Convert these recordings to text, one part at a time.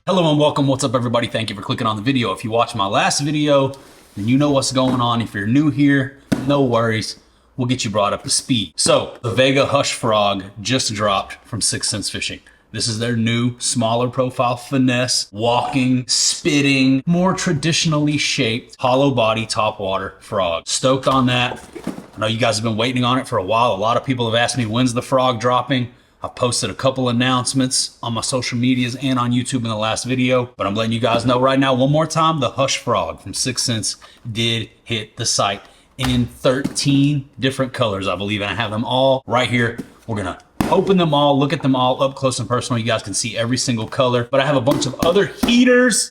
Hello and welcome. What's up, everybody? Thank you for clicking on the video. If you watched my last video, then you know what's going on. If you're new here, no worries. We'll get you brought up to speed. So the Vega Hush Frog just dropped from 6th Sense Fishing. This is their new, smaller profile finesse, walking, spitting, more traditionally shaped, hollow body topwater frog. Stoked on that. I know you guys have been waiting on it for a while. A lot of people have asked me, when's the frog dropping? I've posted a couple announcements on my social medias and on YouTube in the last video, but I'm letting you guys know right now, one more time, the Hush Frog from 6th Sense did hit the site in 13 different colors, I believe, and I have them all right here. We're gonna open them all, look at them all up close and personal. You guys can see every single color, but I have a bunch of other heaters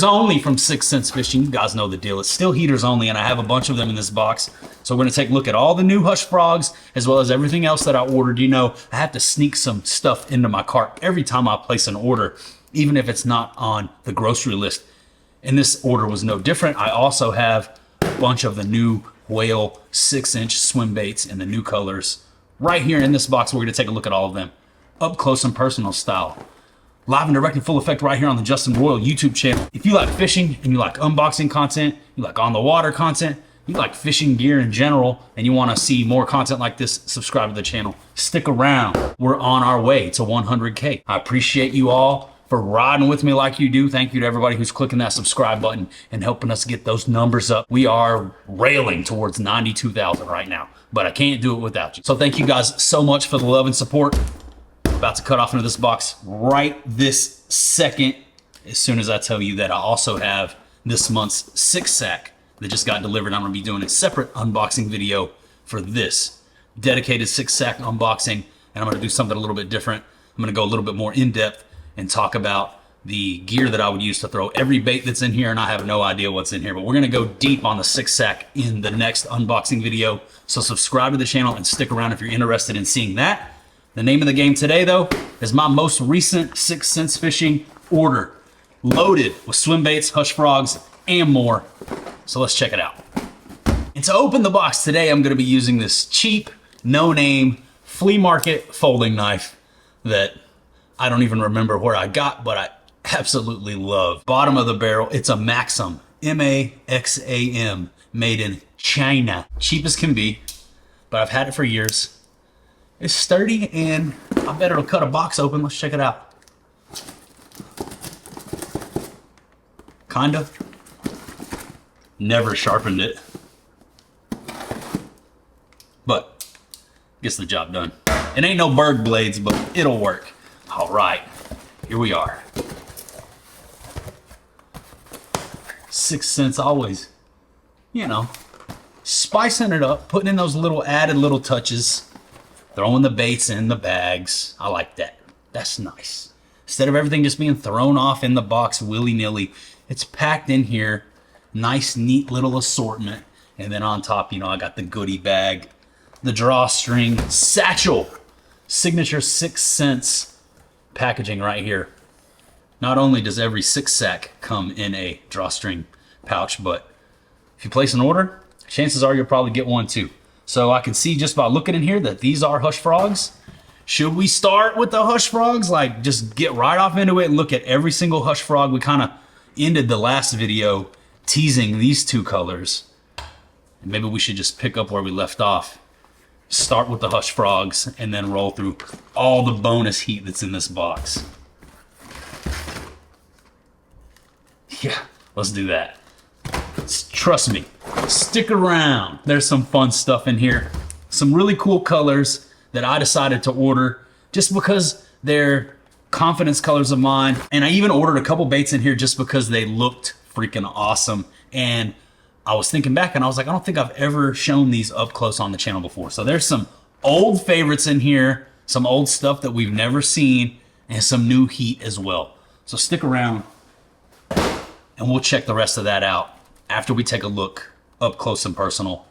only from 6th Sense Fishing. You guys know the deal. It's still heaters only, and I have a bunch of them in this box. So we're gonna take a look at all the new Hush Frogs, as well as everything else that I ordered. You know, I have to sneak some stuff into my cart every time I place an order, even if it's not on the grocery list. And this order was no different. I also have a bunch of the new whale 6-inch swim baits in the new colors. Right here in this box, we're gonna take a look at all of them, up close and personal style. Live and direct in full effect right here on the Justin Royal YouTube channel. If you like fishing and you like unboxing content, you like on the water content, you like fishing gear in general, and you wanna see more content like this, subscribe to the channel. Stick around. We're on our way to 100K. I appreciate you all for riding with me like you do. Thank you to everybody who's clicking that subscribe button and helping us get those numbers up. We are railing towards 92,000 right now, but I can't do it without you. So thank you guys so much for the love and support. About to cut off into this box right this second, as soon as I tell you that I also have this month's 6-sack that just got delivered. I'm gonna be doing a separate unboxing video for this dedicated 6-sack unboxing, and I'm gonna do something a little bit different. I'm gonna go a little bit more in depth and talk about the gear that I would use to throw every bait that's in here, and I have no idea what's in here, but we're gonna go deep on the 6-sack in the next unboxing video. So subscribe to the channel and stick around if you're interested in seeing that. The name of the game today, though, is my most recent 6th Sense Fishing order, loaded with swim baits, Hush Frogs, and more. So let's check it out. And to open the box today, I'm gonna be using this cheap, no-name, flea market folding knife that I don't even remember where I got, but I absolutely love. Bottom of the barrel, it's a Maxim, M-A-X-A-M, made in China. Cheap as can be, but I've had it for years. It's sturdy, and I bet it'll cut a box open. Let's check it out. Kinda. Never sharpened it, but gets the job done. It ain't no Berg blades, but it'll work. All right, here we are. 6th Sense always, you know, spicing it up, putting in those little added little touches, throwing the baits in the bags. I like that. That's nice. Instead of everything just being thrown off in the box willy-nilly, it's packed in here. Nice, neat little assortment. And then on top, you know, I got the goodie bag, the drawstring, satchel, signature 6th Sense packaging right here. Not only does every 6-sack come in a drawstring pouch, but if you place an order, chances are you'll probably get one too. So I can see just by looking in here that these are Hush Frogs. Should we start with the Hush Frogs? Like, just get right off into it and look at every single Hush Frog. We kind of ended the last video teasing these two colors. And maybe we should just pick up where we left off. Start with the Hush Frogs and then roll through all the bonus heat that's in this box. Yeah, let's do that. Trust me, stick around. There's some fun stuff in here. Some really cool colors that I decided to order just because they're confidence colors of mine. And I even ordered a couple baits in here just because they looked freaking awesome. And I was thinking back and I was like, I don't think I've ever shown these up close on the channel before. So there's some old favorites in here, some old stuff that we've never seen, and some new heat as well. So stick around and we'll check the rest of that out after we take a look up close and personal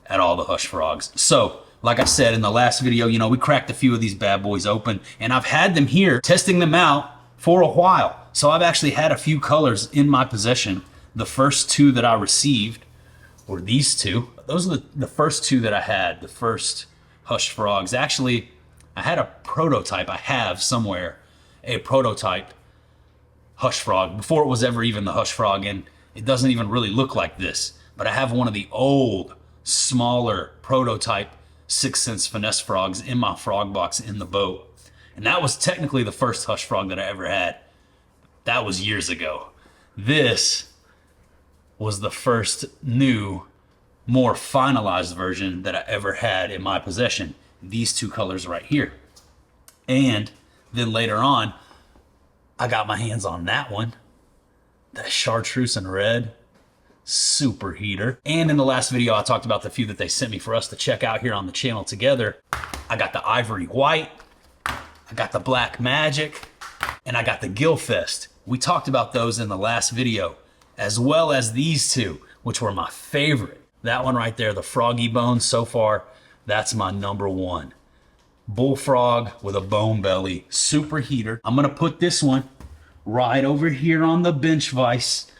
at all the Hush Frogs. So like I said in the last video, you know, we cracked a few of these bad boys open, and I've had them here testing them out for a while. So I've actually had a few colors in my possession. The first two that I received were these two. Those are the first two that I had, the first Hush Frogs. Actually, I had a prototype. I have somewhere a prototype Hush Frog before it was ever even the Hush Frog, and it doesn't even really look like this. But I have one of the old, smaller prototype 6th Sense finesse frogs in my frog box in the boat. And that was technically the first Hush Frog that I ever had. That was years ago. This was the first new, more finalized version that I ever had in my possession. These two colors right here. And then later on, I got my hands on that one. That chartreuse and red. Super heater. And in the last video, I talked about the few that they sent me for us to check out here on the channel together. I got the ivory white, I got the black magic, and I got the Gilfest. We talked about those in the last video, as well as these two, which were my favorite. That one right there, the Froggy Bone, so far, that's my number one. Bullfrog with a bone belly, super heater. I'm gonna put this one right over here on the bench vise,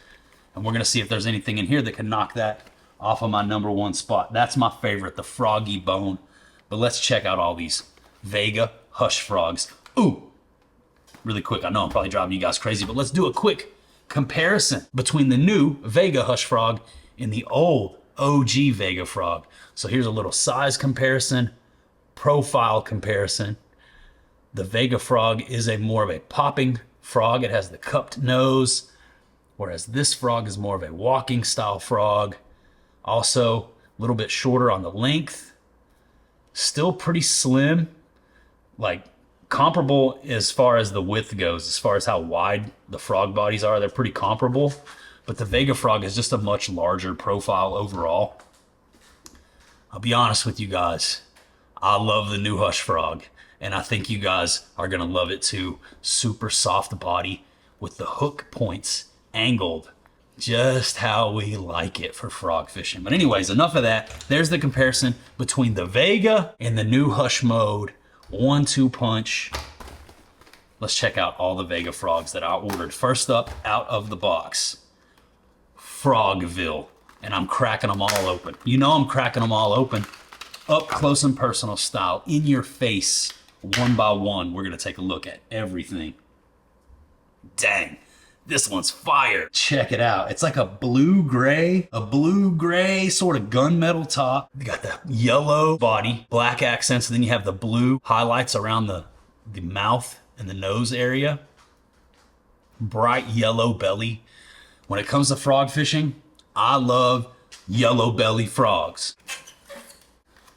and we're gonna see if there's anything in here that can knock that off of my number one spot. That's my favorite, the Froggy Bone. But let's check out all these Vega Hush Frogs. Ooh, really quick, I know I'm probably driving you guys crazy, but let's do a quick comparison between the new Vega Hush Frog and the old OG Vega Frog. So here's a little size comparison, profile comparison. The Vega Frog is more of a popping frog. It has the cupped nose, whereas this frog is more of a walking style frog. Also, a little bit shorter on the length. Still pretty slim, like comparable as far as the width goes, as far as how wide the frog bodies are. They're pretty comparable, but the Vega Frog is just a much larger profile overall. I'll be honest with you guys, I love the new Hush Frog, and I think you guys are gonna love it too. Super soft body with the hook points angled just how we like it for frog fishing. But anyways, enough of that. There's the comparison between the Vega and the new Hush Mode 1-2 punch. Let's check out all the Vega Frogs that I ordered. First up, out of the box, Frogville, and I'm cracking them all open. You know I'm cracking them all open, up close and personal style, in your face, one by one. We're gonna take a look at everything. Dang, this one's fire. Check it out. It's like a blue-gray sort of gunmetal top. You got the yellow body, black accents, and then you have the blue highlights around the mouth and the nose area. Bright yellow belly. When it comes to frog fishing, I love yellow belly frogs.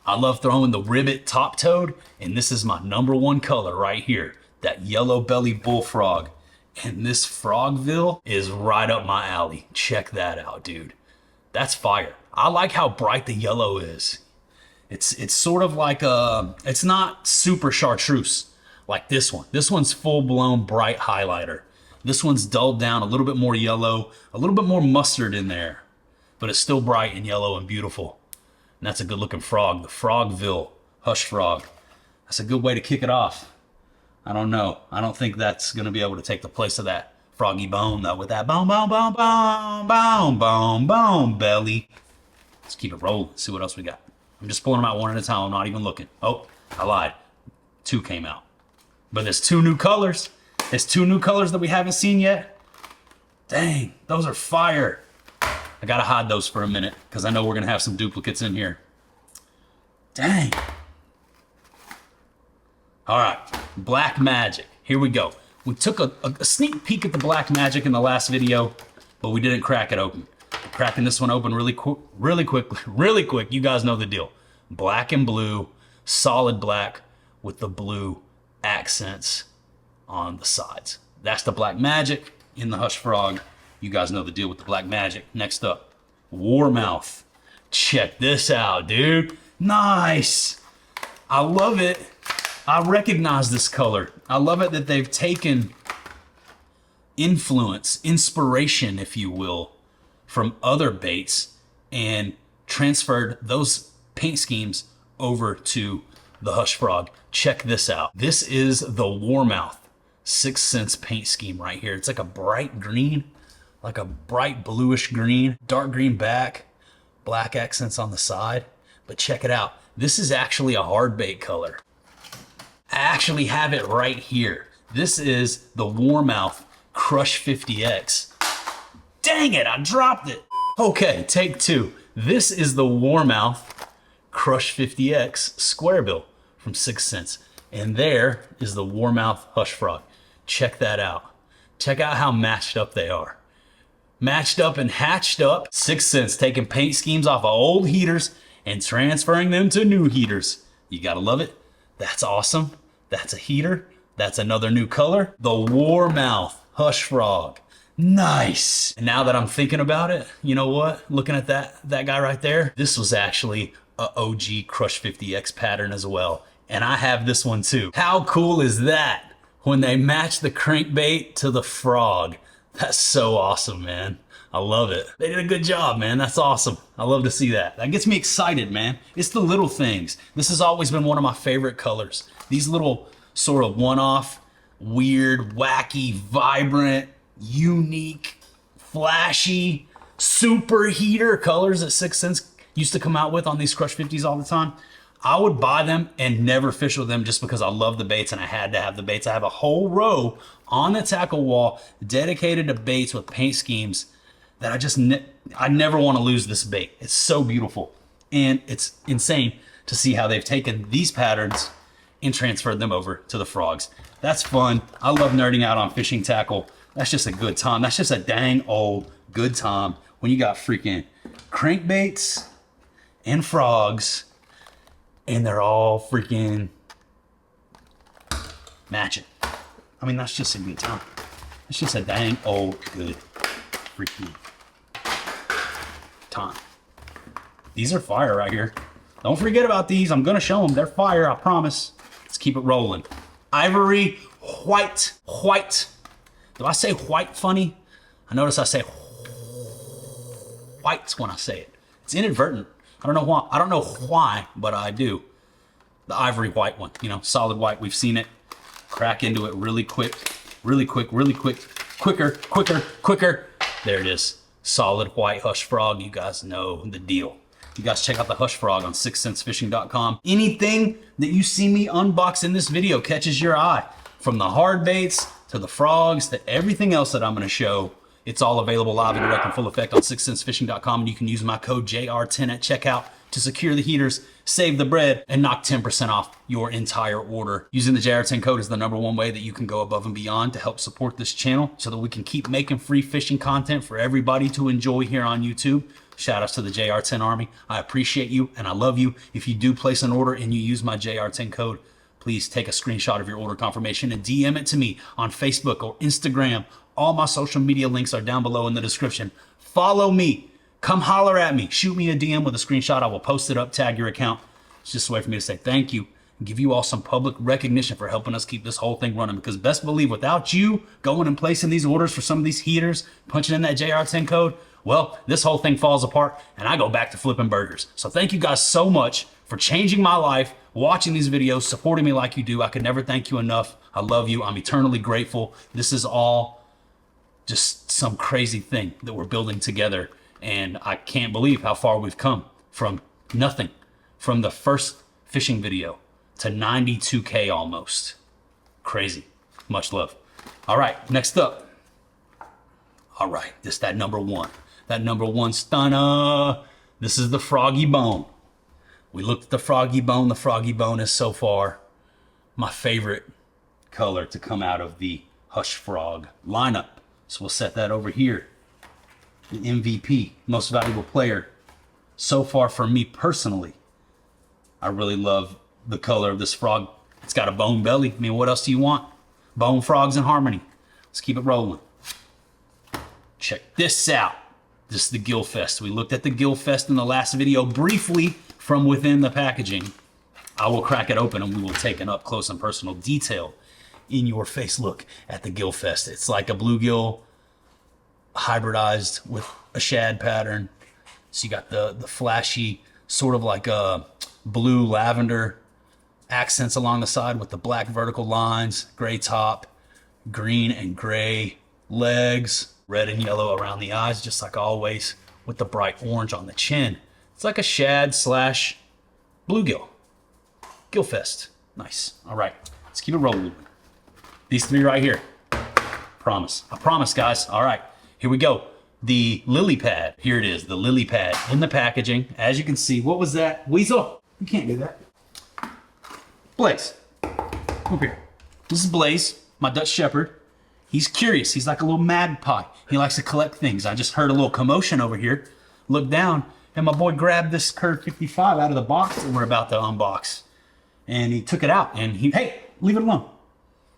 I love throwing the ribbit top toed, and this is my number one color right here, that yellow belly bullfrog. And this Frogville is right up my alley. Check that out, dude. That's fire. I like how bright the yellow is. It's sort of like it's not super chartreuse like this one. This one's full-blown bright highlighter. This one's dulled down, a little bit more yellow, a little bit more mustard in there, but it's still bright and yellow and beautiful. And that's a good looking frog, the Frogville Hush Frog. That's a good way to kick it off. I don't know. I don't think that's going to be able to take the place of that Froggy Bone, though, with that boom, boom, boom, boom, boom, boom, boom belly. Let's keep it rolling. See what else we got. I'm just pulling them out one at a time. I'm not even looking. Oh, I lied. 2 came out. But there's 2 new colors. There's 2 new colors that we haven't seen yet. Dang, those are fire. I got to hide those for a minute because I know we're going to have some duplicates in here. Dang. All right, Black Magic. Here we go. We took a sneak peek at the Black Magic in the last video, but we didn't crack it open. We're cracking this one open really quick. You guys know the deal. Black and blue, solid black with the blue accents on the sides. That's the Black Magic in the Hush Frog. You guys know the deal with the Black Magic. Next up, Warmouth. Check this out, dude. Nice. I love it. I recognize this color. I love it that they've taken inspiration, if you will, from other baits and transferred those paint schemes over to the Hush Frog. Check this out. This is the Warmouth 6th Sense paint scheme right here. It's like a bright green, like a bright bluish green, dark green back, black accents on the side. But check it out. This is actually a hard bait color. I actually have it right here. This is the Warmouth Crush 50X. Dang it, I dropped it. Okay, take two. This is the Warmouth Crush 50X square bill from 6 cents. And there is the Warmouth Hush Frog. Check that out. Check out how matched up they are. Matched up and hatched up. 6 cents, taking paint schemes off of old heaters and transferring them to new heaters. You gotta love it. That's awesome. That's a heater. That's another new color. The Warmouth Hush Frog. Nice. And now that I'm thinking about it, you know what? Looking at that guy right there, this was actually a OG Crush 50X pattern as well. And I have this one too. How cool is that? When they match the crankbait to the frog. That's so awesome, man. I love it. They did a good job, man. That's awesome. I love to see that. That gets me excited, man. It's the little things. This has always been one of my favorite colors. These little sort of one-off, weird, wacky, vibrant, unique, flashy, super heater colors that 6 cents used to come out with on these Crush 50s all the time. I would buy them and never fish with them just because I love the baits and I had to have the baits. I have a whole row on the tackle wall dedicated to baits with paint schemes that I never want to lose this bait. It's so beautiful. And it's insane to see how they've taken these patterns and transferred them over to the frogs. That's fun. I love nerding out on fishing tackle. That's just a good time. That's just a dang old good time when you got freaking crankbaits and frogs and they're all freaking matching. I mean, that's just a good time. It's just a dang old good freaking time. These are fire right here. Don't forget about these. I'm gonna show them. They're fire, I promise. Let's keep it rolling. Ivory white. Do I say white funny? I notice I say white when I say it. It's inadvertent. I don't know why, but I do. The ivory white one, you know, solid white. We've seen it. Crack into it really quick. Quicker. There it is. Solid white Hush Frog. You guys know the deal. You guys check out the Hush Frog on 6centsfishing.com. Anything that you see me unbox in this video catches your eye, from the hard baits to the frogs to everything else that I'm going to show. It's all available live and direct and full effect on 6centsfishing.com, and you can use my code JR10 at checkout to secure the heaters, save the bread, and knock 10% off your entire order. Using the JR10 code is the #1 way that you can go above and beyond to help support this channel so that we can keep making free fishing content for everybody to enjoy here on YouTube. Shout outs to the JR10 Army. I appreciate you and I love you. If you do place an order and you use my JR10 code, please take a screenshot of your order confirmation and DM it to me on Facebook or Instagram. All my social media links are down below in the description. Follow me. Come holler at me. Shoot me a DM with a screenshot. I will post it up, tag your account. It's just a way for me to say thank you and give you all some public recognition for helping us keep this whole thing running. Because best believe, without you going and placing these orders for some of these heaters, punching in that JR10 code, well, this whole thing falls apart and I go back to flipping burgers. So thank you guys so much for changing my life, watching these videos, supporting me like you do. I could never thank you enough. I love you. I'm eternally grateful. This is all just some crazy thing that we're building together. And I can't believe how far we've come from nothing, from the first fishing video to 92K almost. Crazy. Much love. All right, next up. All right, this that #1. That #1 stunner. This is the Froggy Bone. We looked at the Froggy Bone. The Froggy Bone is so far my favorite color to come out of the Hush Frog lineup. So we'll set that over here. The MVP, most valuable player. So far for me personally, I really love the color of this frog. It's got a bone belly. I mean, what else do you want? Bone frogs in harmony. Let's keep it rolling. Check this out. This is the Gill Fest. We looked at the Gill Fest in the last video briefly from within the packaging. I will crack it open and we will take an up close and personal detail in your face look at the Gill Fest. It's like a bluegill hybridized with a shad pattern. So you got the flashy, sort of like a blue lavender accents along the side with the black vertical lines, gray top, green and gray legs, red and yellow around the eyes, just like always, with the bright orange on the chin. It's like a shad slash bluegill. Gill Fest. Nice. All right, let's keep it rolling. These three right here. promise. I promise, guys. All right, here we go. The lily pad. Here it is, the lily pad in the packaging. As you can see, what was that? Weasel? You can't do that. Blaze, come here. This is Blaze, my Dutch Shepherd. He's curious. He's like a little magpie. He likes to collect things. I just heard a little commotion over here. Looked down, and my boy grabbed this Curve 55 out of the box that we're about to unbox. And he took it out, and hey, leave it alone.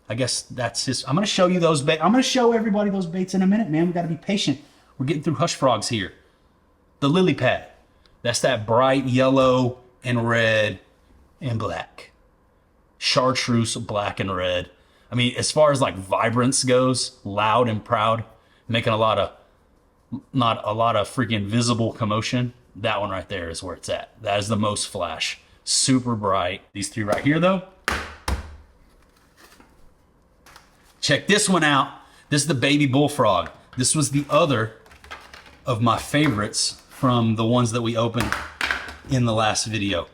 I guess that's his. I'm gonna show you those baits. I'm gonna show everybody those baits in a minute, man. We gotta be patient. We're getting through hush frogs here. The lily pad. That's that bright yellow and red and black. Chartreuse, black and red. I mean, as far as like vibrance goes, loud and proud, making not a lot of freaking visible commotion. That one right there is where it's at. That is the most flash. Super bright. These three right here though. Check this one out. This is the baby bullfrog. This was the other of my favorites from the ones that we opened in the last video,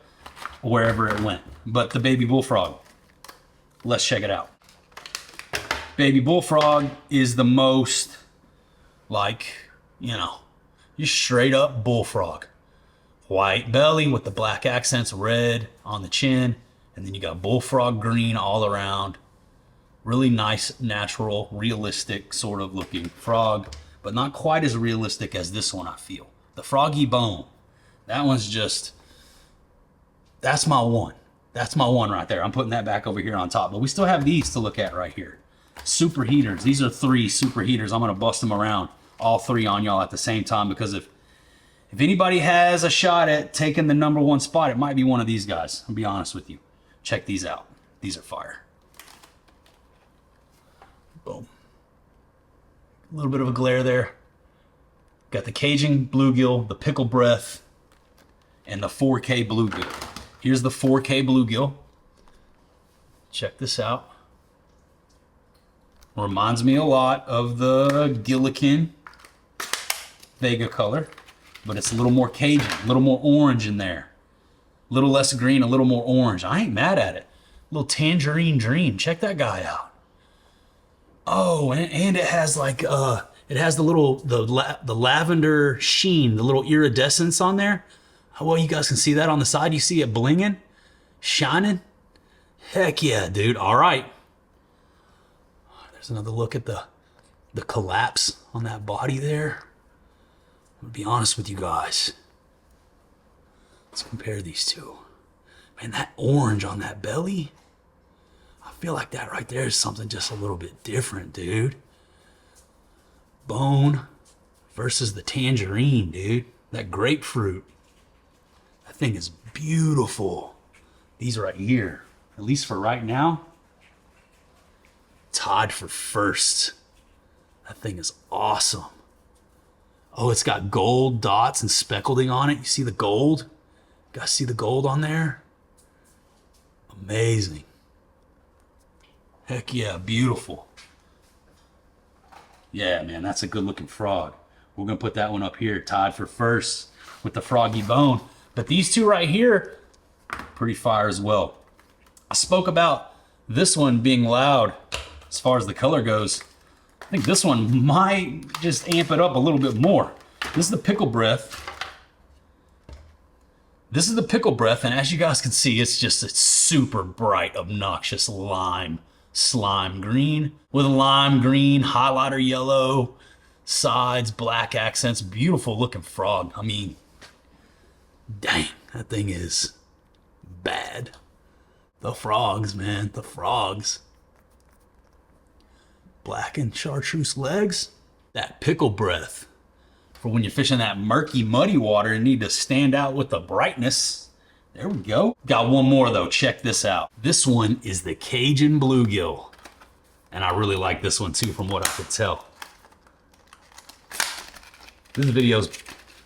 wherever it went. But the baby bullfrog, let's check it out. Baby bullfrog is the most like, you know, just straight up bullfrog. White belly with the black accents, red on the chin, and then you got bullfrog green all around. Really nice, natural, realistic sort of looking frog, but not quite as realistic as this one, I feel. The froggy bone, that one's just, that's my one. That's my one right there. I'm putting that back over here on top, but we still have these to look at right here. Super heaters. These are 3 super heaters. I'm gonna bust them around, all 3 on y'all at the same time, because if anybody has a shot at taking the #1 spot, it might be one of these guys. I'll be honest with you. Check these out. These are fire. Boom. A little bit of a glare there. Got the Cajun bluegill, the pickle breath, and the 4K bluegill. Here's the 4K bluegill. Check this out. Reminds me a lot of the Gillikin Vega color, but it's a little more Cajun, a little more orange in there. A little less green, a little more orange. I ain't mad at it. A little tangerine dream. Check that guy out. Oh, and it has like it has the little the lavender sheen, the little iridescence on there. How well you guys can see that on the side. You see it blinging, shining. Heck yeah, dude. All right. There's another look at the collapse on that body there. I'm gonna be honest with you guys. Let's compare these two. Man, that orange on that belly, I feel like that right there is something just a little bit different, dude. Bone versus the tangerine, dude. That grapefruit. That thing is beautiful. These right here, at least for right now, tied for first. That thing is awesome. Oh, it's got gold dots and speckling on it. You see the gold? You guys see the gold on there? Amazing. Heck yeah, beautiful. Yeah, man, that's a good looking frog. We're gonna put that one up here, tied for first with the froggy bone. But these two right here, pretty fire as well. I spoke about this one being loud as far as the color goes. I think this one might just amp it up a little bit more. This is the pickle breath. This is the pickle breath, and as you guys can see, it's just a super bright, obnoxious slime green with a lime green, highlighter yellow, sides, black accents. Beautiful looking frog. I mean, dang, that thing is bad. The frogs, man, the frogs. Black and chartreuse legs. That pickle breath for when you're fishing that murky, muddy water and need to stand out with the brightness. There we go. Got one more though, check this out. This one is the Cajun bluegill. And I really like this one too from what I could tell. This video's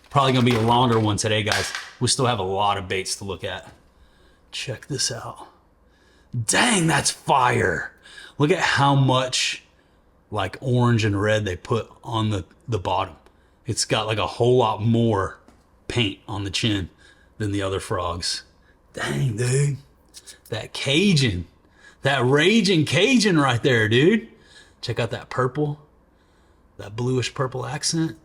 probably gonna be a longer one today, guys. We still have a lot of baits to look at. Check this out. Dang, that's fire. Look at how much like orange and red they put on the bottom. It's got like a whole lot more paint on the chin than the other frogs. Dang, dude. That Cajun, that raging Cajun right there, dude. Check out that purple. That bluish purple accent.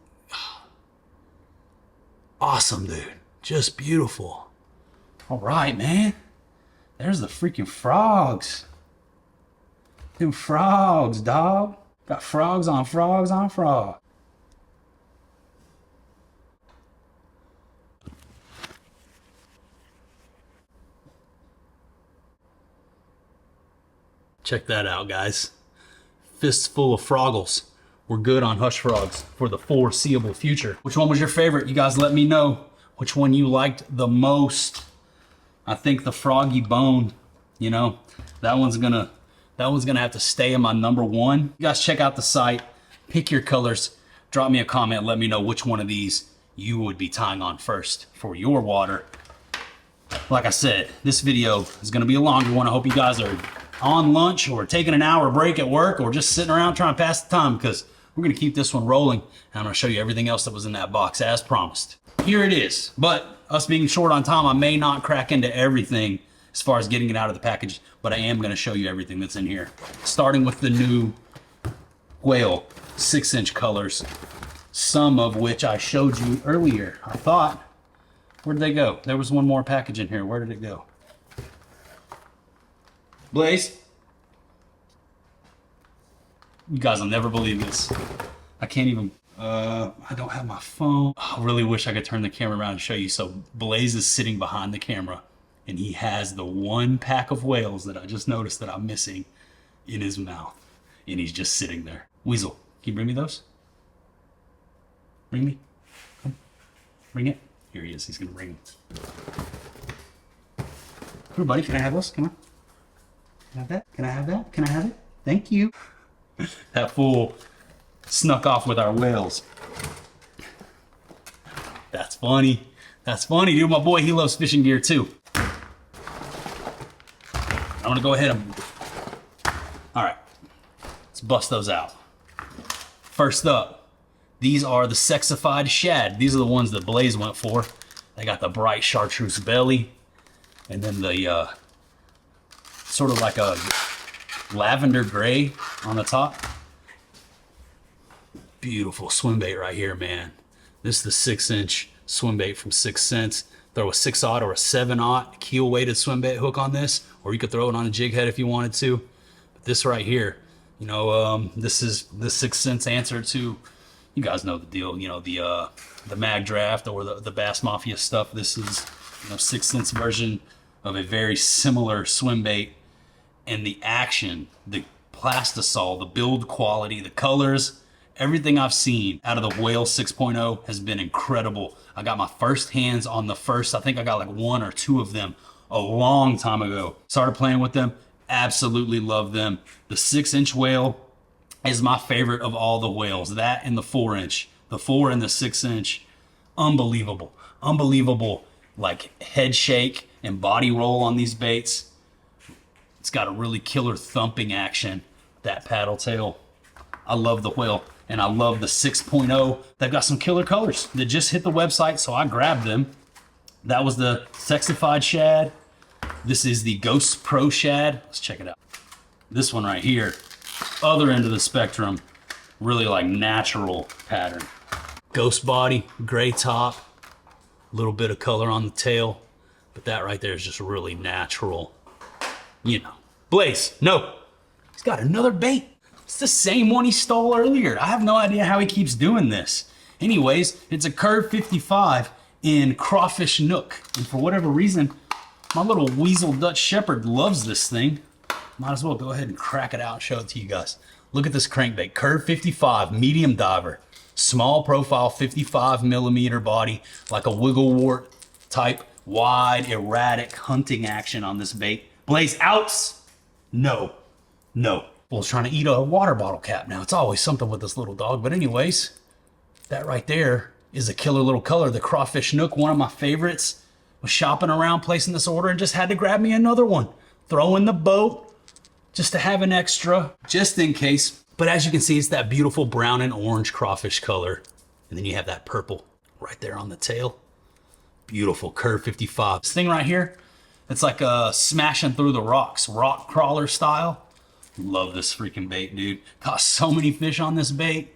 Awesome, dude. Just beautiful. All right, man. There's the freaking frogs. Them frogs, dog. Got frogs on frogs on frogs. Check that out, guys. Fistful of froggles. We're good on hush frogs for the foreseeable future. Which one was your favorite? You guys let me know which one you liked the most. I think the froggy bone, you know, that one's gonna have to stay in my number one. You guys check out the site, pick your colors, drop me a comment, let me know which one of these you would be tying on first for your water. Like I said, this video is gonna be a longer one. I hope you guys are on lunch or taking an hour break at work or just sitting around trying to pass the time, because we're gonna keep this one rolling and I'm gonna show you everything else that was in that box as promised. Here it is, but us being short on time, I may not crack into everything as far as getting it out of the package, but I am gonna show you everything that's in here. Starting with the new whale 6-inch colors, some of which I showed you earlier. I thought, where'd they go? There was one more package in here. Where did it go? Blaze, you guys will never believe this. I can't even, I don't have my phone. I really wish I could turn the camera around and show you. So Blaze is sitting behind the camera and he has the one pack of whales that I just noticed that I'm missing in his mouth. And he's just sitting there. Weasel, can you bring me those? Bring me. Come. Bring it. Here he is. He's going to bring it. Come on, buddy. Can I have those? Come on. Can I have that? Can I have that? Can I have it? Thank you. That fool snuck off with our whales. That's funny. That's funny, dude. My boy, he loves fishing gear too. I'm gonna go ahead and... All right, let's bust those out. First up, these are the sexified shad. These are the ones that Blaze went for. They got the bright chartreuse belly and then the sort of like a lavender gray on the top. Beautiful swim bait right here, man. This is the 6-inch swim bait from 6 Cents. Throw a 6/0 or a 7/0 keel weighted swim bait hook on this, or you could throw it on a jig head if you wanted to. But this right here, you know, this is the 6 Cents answer to, you guys know the deal, you know, the mag draft or the Bass Mafia stuff. This is, you know, 6 Cents version of a very similar swim bait. And the action, the plastisol, the build quality, the colors, everything I've seen out of the Whale 6.0 has been incredible. I got my first hands on the first, I think I got like 1 or 2 of them a long time ago. Started playing with them, absolutely love them. The 6-inch whale is my favorite of all the whales. That and the 4-inch. The 4 and the 6-inch, unbelievable. Unbelievable, like head shake and body roll on these baits. It's got a really killer thumping action, that paddle tail. I love the whale, and I love the 6.0. They've got some killer colors that just hit the website, so I grabbed them. That was the sexified shad. This is the Ghost Pro shad. Let's check it out. This one right here, other end of the spectrum, really like natural pattern. Ghost body, gray top, a little bit of color on the tail, but that right there is just really natural. You know, Blaze, no, he's got another bait. It's the same one he stole earlier. I have no idea how he keeps doing this. Anyways, it's a Curve 55 in Crawfish Nook. And for whatever reason, my little weasel Dutch Shepherd loves this thing. Might as well go ahead and crack it out and show it to you guys. Look at this crankbait, Curve 55, medium diver, small profile, 55mm body, like a wiggle wart type, wide, erratic hunting action on this bait. Blaze outs? No, no. Well, it's trying to eat a water bottle cap now. It's always something with this little dog. But anyways, that right there is a killer little color. The Crawfish Nook, one of my favorites. Was shopping around, placing this order, and just had to grab me another one. Throw in the boat just to have an extra, just in case. But as you can see, it's that beautiful brown and orange crawfish color. And then you have that purple right there on the tail. Beautiful Curve 55. This thing right here, it's like smashing through the rocks, rock crawler style. Love this freaking bait, dude. Caught so many fish on this bait.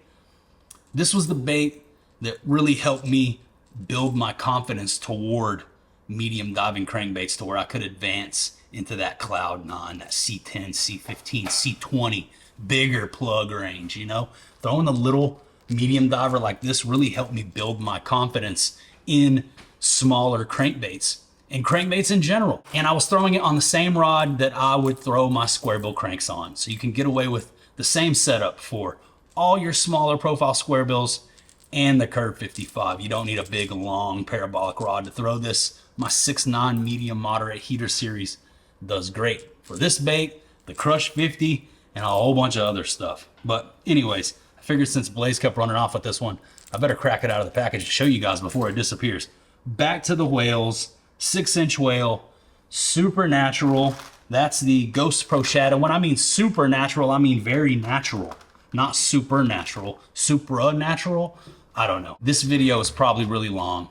This was the bait that really helped me build my confidence toward medium diving crankbaits to where I could advance into that Cloud 9, that C10, C15, C20, bigger plug range, you know? Throwing a little medium diver like this really helped me build my confidence in smaller crankbaits and crankbaits in general. And I was throwing it on the same rod that I would throw my square bill cranks on. So you can get away with the same setup for all your smaller profile square bills and the Curve 55. You don't need a big, long parabolic rod to throw this. My 6'9" medium moderate heater series does great for this bait, the Crush 50, and a whole bunch of other stuff. But anyways, I figured since Blaze kept running off with this one, I better crack it out of the package to show you guys before it disappears. Back to the whales, 6-inch whale, supernatural. That's the Ghost Pro Shadow. When I mean supernatural, I mean very natural, not supernatural. Supranatural? I don't know. This video is probably really long.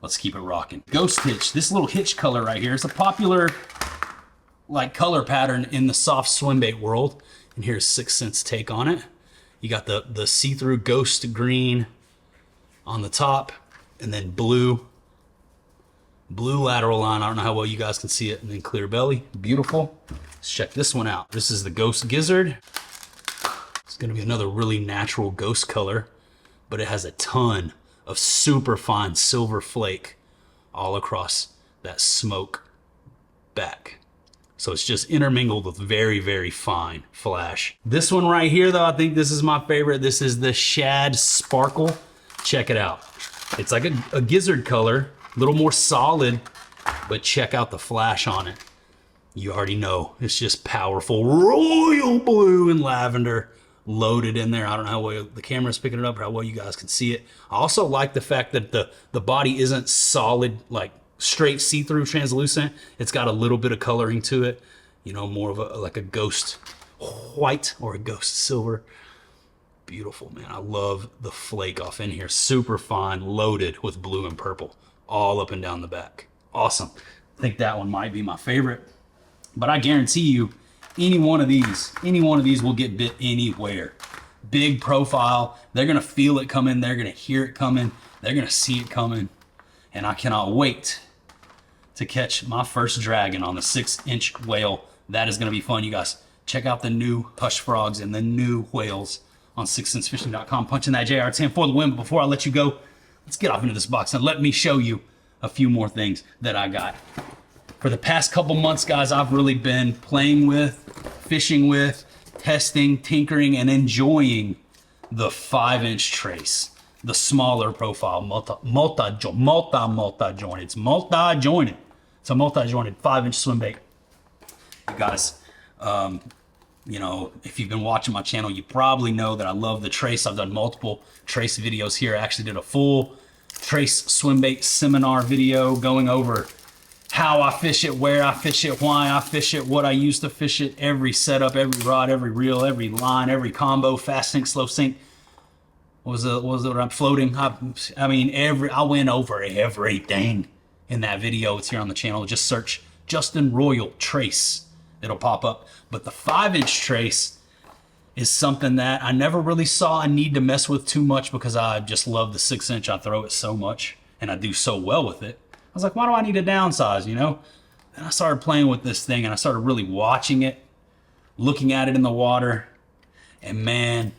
Let's keep it rocking. Ghost hitch. This little hitch color right here is a popular like color pattern in the soft swim bait world. And here's 6 Cents take on it. You got the see-through ghost green on the top, and then blue lateral line. I don't know how well you guys can see it. And then clear belly. Beautiful. Let's check this one out. This is the Ghost Gizzard. It's going to be another really natural ghost color, but it has a ton of super fine silver flake all across that smoke back. So it's just intermingled with very, very fine flash. This one right here though, I think this is my favorite. This is the Shad Sparkle. Check it out. It's like a gizzard color, a little more solid, but check out the flash on it. You already know, it's just powerful. Royal blue and lavender loaded in there. I don't know how well the camera's picking it up or how well you guys can see it. I also like the fact that the body isn't solid, like straight see-through translucent. It's got a little bit of coloring to it, you know, more of like a ghost white or a ghost silver. Beautiful, man. I love the flake off in here. Super fine, loaded with blue and purple all up and down the back. Awesome. I think that one might be my favorite, but I guarantee you any one of these will get bit anywhere. Big profile. They're going to feel it coming. They're going to hear it coming. They're going to see it coming. And I cannot wait to catch my first dragon on the 6-inch whale. That is going to be fun, you guys. Check out the new Hush Frogs and the new whales on 6centsfishing.com. Punching that JR10 for the win. But before I let you go, let's get off into this box and let me show you a few more things that I got. For the past couple months, guys, I've really been playing with, fishing with, testing, tinkering, and enjoying the 5-inch trace. The smaller profile, multi-jointed. It's multi-jointed. It's a multi-jointed 5-inch swim bait. You guys, you know, if you've been watching my channel, you probably know that I love the trace. I've done multiple trace videos here. I actually did a full trace swim bait seminar video going over how I fish it, where I fish it, why I fish it, what I use to fish it, every setup, every rod, every reel, every line, every combo, fast sink, slow sink. What was it I'm floating? I mean, I went over everything in that video. It's here on the channel. Just search Justin Royal Trace. It'll pop up. But the 5-inch trace is something that I never really saw a need to mess with too much because I just love the 6-inch. I throw it so much and I do so well with it. I was like, why do I need to downsize, you know? And I started playing with this thing and I started really watching it, looking at it in the water. And man,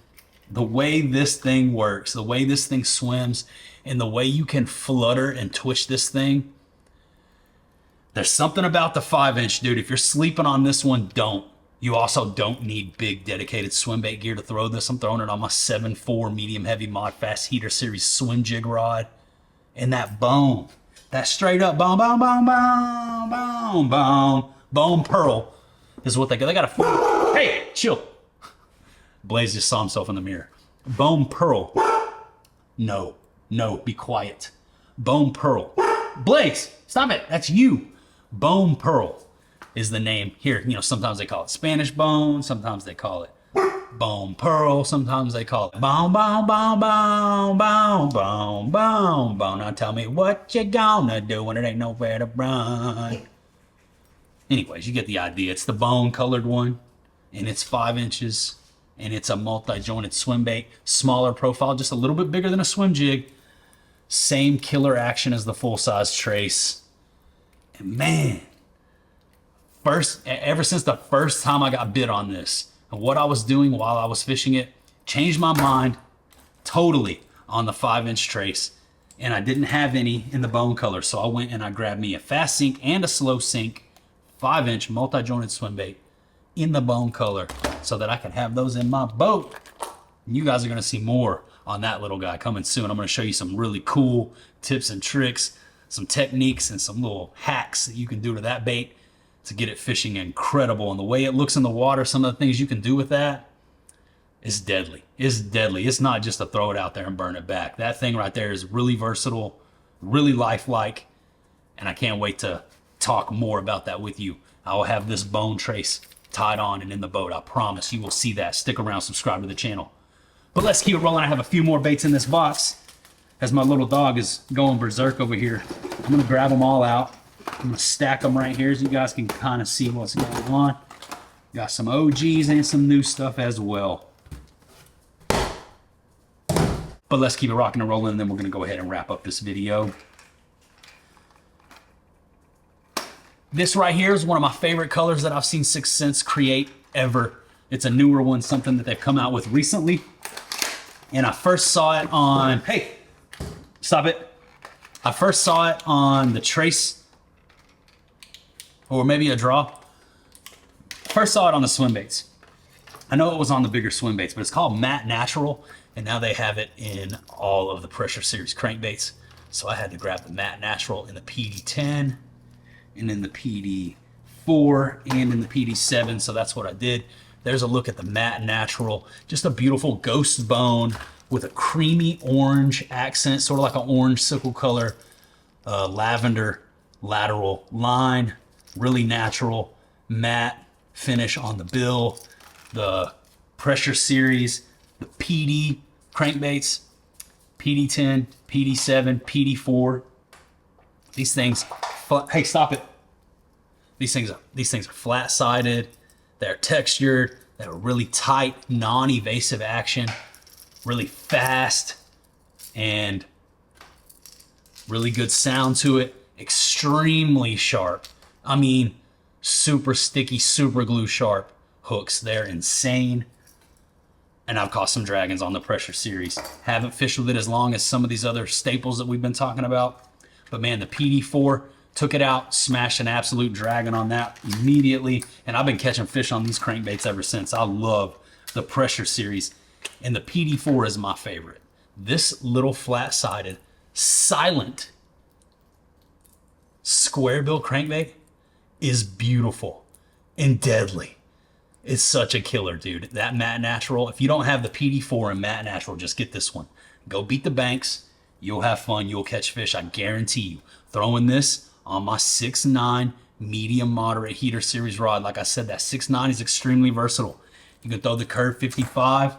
the way this thing works, the way this thing swims, and the way you can flutter and twitch this thing, there's something about the 5-inch, dude. If you're sleeping on this one, don't. You also don't need big dedicated swim bait gear to throw this. I'm throwing it on my 7.4 medium heavy mod fast heater series swim jig rod. And that bone, that straight up bone, bone pearl is what they got. They got a, hey, chill. Blaze just saw himself in the mirror. Bone pearl. No, be quiet. Bone pearl. Blaze, stop it. That's you. Bone pearl is the name here. You know, sometimes they call it Spanish bone. Sometimes they call it bone pearl. Sometimes they call it bone. Now tell me what you gonna do when it ain't nowhere to run. Anyways, you get the idea. It's the bone colored one and it's 5 inches. and it's a multi-jointed swim bait, smaller profile, just a little bit bigger than a swim jig. Same killer action as the full-size trace. And man, ever since the first time I got bit on this and what I was doing while I was fishing it, changed my mind totally on the 5-inch trace. And I didn't have any in the bone color, so I went and I grabbed me a fast sink and a slow sink 5-inch multi-jointed swim bait in the bone color so that I can have those in my boat. And you guys are going to see more on that little guy coming soon. I'm going to show you some really cool tips and tricks, some techniques, and some little hacks that you can do to that bait to get it fishing incredible. And the way it looks in the water, some of the things you can do with that is deadly. It's deadly. It's not just to throw it out there and burn it back. That thing right there is really versatile, really lifelike, and I can't wait to talk more about that with you. I will have this bone trace tied on and in the boat. I promise you will see that. Stick around, subscribe to the channel. But let's keep it rolling. I have a few more baits in this box as my little dog is going berserk over here. I'm going to grab them all out. I'm going to stack them right here so you guys can kind of see what's going on. Got some OGs and some new stuff as well. But let's keep it rocking and rolling, and then we're going to go ahead and wrap up this video. This right here is one of my favorite colors that I've seen 6th Sense create ever. It's a newer one, something that they've come out with recently. And I first saw it on, hey, stop it. I first saw it on the trace, or maybe a draw. First saw it on the Swimbaits. I know it was on the bigger Swimbaits, but it's called Matte Natural, and now they have it in all of the Pressure Series crankbaits. So I had to grab the Matte Natural in the PD10, and in the PD4, and in the PD7, so that's what I did. There's a look at the Matte Natural. Just a beautiful ghost bone with a creamy orange accent, sort of like an orange sickle color, lavender lateral line, really natural, matte finish on the bill. The Pressure Series, the PD crankbaits, PD10, PD7, PD4. These things, hey, stop it. These things are flat-sided. They're textured. They're really tight, non-evasive action, really fast, and really good sound to it. Extremely sharp. I mean, super sticky, super glue sharp hooks. They're insane. And I've caught some dragons on the Pressure Series. Haven't fished with it as long as some of these other staples that we've been talking about. But man, the PD4, took it out, smashed an absolute dragon on that immediately. And I've been catching fish on these crankbaits ever since. I love the Pressure Series. And the PD4 is my favorite. This little flat-sided, silent, square bill crankbait is beautiful and deadly. It's such a killer, dude. That Matte Natural, if you don't have the PD4 and Matte Natural, just get this one. Go beat the banks. You'll have fun. You'll catch fish. I guarantee you. Throwing this on my 6'9" medium moderate heater series rod. Like I said, that 6'9" is extremely versatile. You can throw the Curve 55.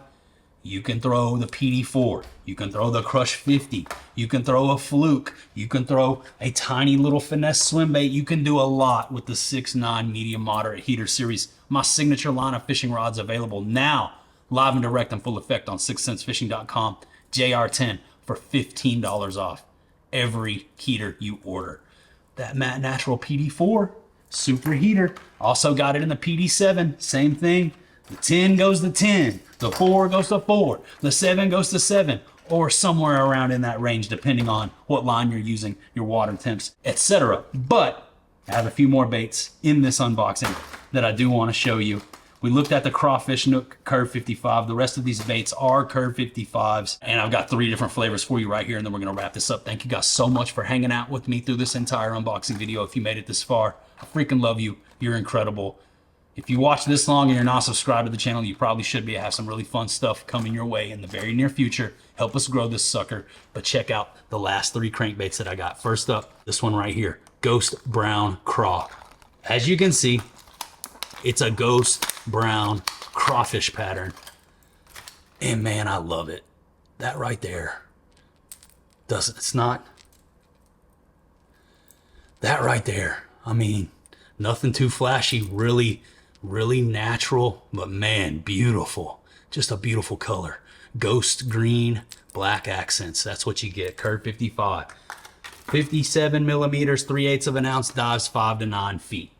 You can throw the PD4. You can throw the Crush 50. You can throw a Fluke. You can throw a tiny little finesse swim bait. You can do a lot with the 6'9" medium moderate heater series. My signature line of fishing rods available now, live and direct and full effect on 6thsensefishing.com. JR10 for $15 off every heater you order. That Matte Natural PD4, super heater. Also got it in the PD7, same thing. The 10 goes to 10, the 4 goes to 4, the 7 goes to 7, or somewhere around in that range, depending on what line you're using, your water temps, etc. But I have a few more baits in this unboxing that I do want to show you. We looked at the Crawfish Nook Curve 55. The rest of these baits are Curve 55s. And I've got 3 different flavors for you right here. And then we're going to wrap this up. Thank you guys so much for hanging out with me through this entire unboxing video. If you made it this far, I freaking love you. You're incredible. If you watch this long and you're not subscribed to the channel, you probably should be. I have some really fun stuff coming your way in the very near future. Help us grow this sucker. But check out the last 3 crankbaits that I got. First up, this one right here. Ghost Brown Craw. As you can see, it's a ghost brown crawfish pattern. And man, I love it. That right there it's not, that right there, I mean, nothing too flashy, really Really natural, but man, beautiful. Just a beautiful color. Ghost green, black accents. That's what you get. Curve 55. 57 millimeters, 3/8 of an ounce, dives 5 to 9 feet.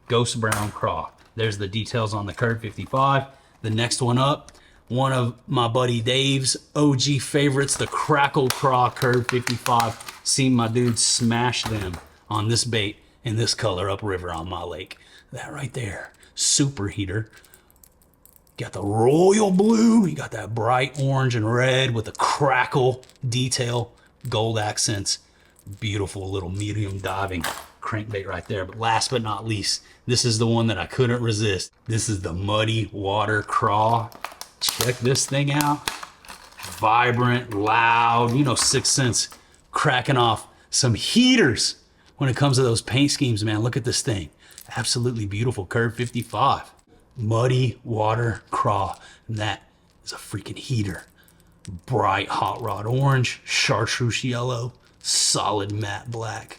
Ghost brown craw. There's the details on the Curve 55. The next one up, one of my buddy Dave's OG favorites, the Crackle Craw Curve 55. Seen my dude smash them on this bait in this color upriver on my lake. That right there, super heater. Got the royal blue, you got that bright orange and red with the crackle detail, gold accents. Beautiful little medium diving crankbait right there. But last but not least, this is the one that I couldn't resist. This is the Muddy Water Craw. Check this thing out. Vibrant, loud, you know, 6th Sense cracking off some heaters when it comes to those paint schemes, man. Look at this thing. Absolutely beautiful. Curve 55. Muddy Water Craw. And that is a freaking heater. Bright hot rod orange, chartreuse yellow, solid matte black.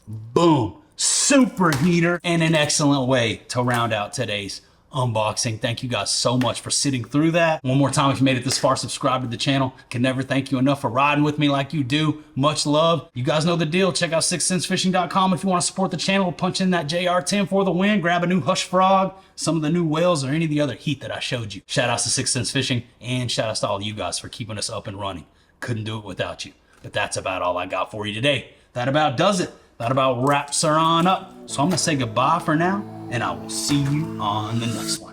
Boom. Super heater and an excellent way to round out today's unboxing. Thank you guys so much for sitting through that. One more time, if you made it this far, subscribe to the channel. Can never thank you enough for riding with me like you do. Much love. You guys know the deal. Check out 6thsensefishing.com if you want to support the channel. Punch in that JR10 for the win. Grab a new Hush Frog, some of the new whales, or any of the other heat that I showed you. Shout outs to 6th Sense Fishing, and shout outs to all of you guys for keeping us up and running. Couldn't do it without you. But that's about all I got for you today. That about does it. That about wraps her on up. So I'm going to say goodbye for now, and I will see you on the next one.